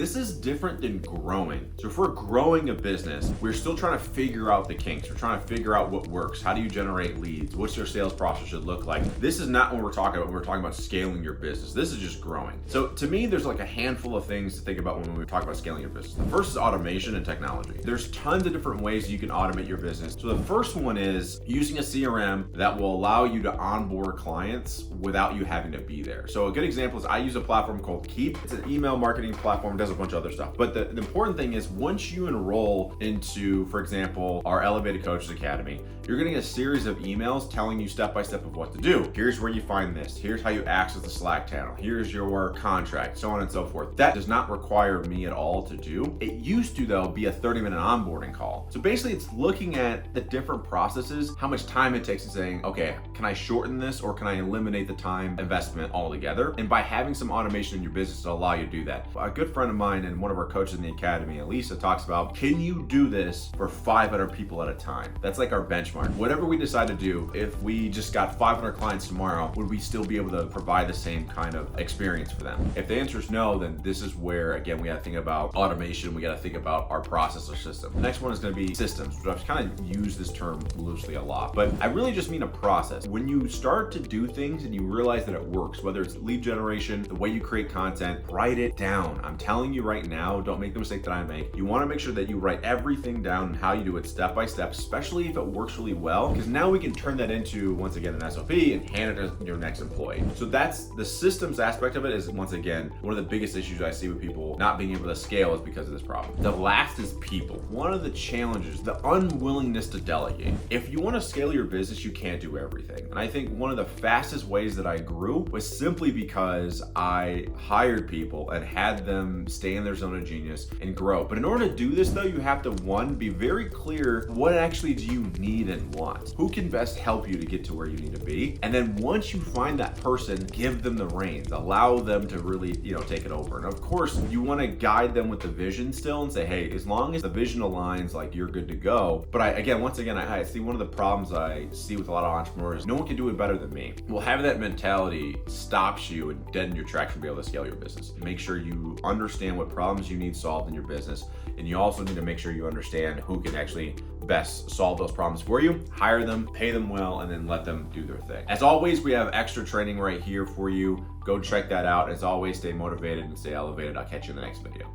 This is different than growing. So if we're growing a business, we're still trying to figure out the kinks. We're trying to figure out what works. How do you generate leads? What's your sales process should look like? This is not what we're talking about when we're talking about scaling your business. This is just growing. So to me, there's like a handful of things to think about when we talk about scaling your business. The first is automation and technology. There's tons of different ways you can automate your business. So the first one is using a CRM that will allow you to onboard clients without you having to be there. So a good example is I use a platform called Keap. It's an email marketing platform, does a bunch of other stuff. But the important thing is once you enroll into, for example, our Elevated Coaches Academy, you're getting a series of emails telling you step-by-step of what to do. Here's where you find this. Here's how you access the Slack channel. Here's your contract, so on and so forth. That does not require me at all to do. It used to, though, be a 30-minute onboarding call. So basically, it's looking at the different processes, how much time it takes, and saying, okay, can I shorten this or can I eliminate the time investment altogether? And by having some automation in your business to allow you to do that. A good friend of mine and one of our coaches in the academy, Elisa, talks about, can you do this for 500 people at a time? That's like our benchmark. Whatever we decide to do, if we just got 500 clients tomorrow, would we still be able to provide the same kind of experience for them? If the answer is no, then this is where, again, we got to think about automation. We got to think about our process or system. The next one is going to be systems, which I've kind of used this term loosely a lot, but I really just mean a process. When you start to do things and you realize that it works, whether it's lead generation, the way you create content, write it down. I'm telling you right now, don't make the mistake that I make. You want to make sure that you write everything down and how you do it step by step, especially if it works really well, because now we can turn that into, once again, an SOP and hand it to your next employee. So that's the systems aspect of it. Is, once again, one of the biggest issues I see with people not being able to scale is because of this problem. The last is people. One of the challenges, the unwillingness to delegate. If you want to scale your business, you can't do everything. And I think one of the fastest ways that I grew was simply because I hired people and had them stay in their zone of genius and grow. But in order to do this, though, you have to, one, be very clear, what actually do you need and want? Who can best help you to get to where you need to be? And then once you find that person, give them the reins, allow them to really, take it over. And of course, you want to guide them with the vision still and say, hey, as long as the vision aligns, like, you're good to go. But once again, I see one of the problems I see with a lot of entrepreneurs, no one can do it better than me. Well, having that mentality stops you and dead in your tracks from being able to scale your business. Make sure you understand what problems you need solved in your business. And you also need to make sure you understand who can actually best solve those problems for you. Hire them, pay them well, and then let them do their thing. As always, we have extra training right here for you. Go check that out. As always, stay motivated and stay elevated. I'll catch you in the next video.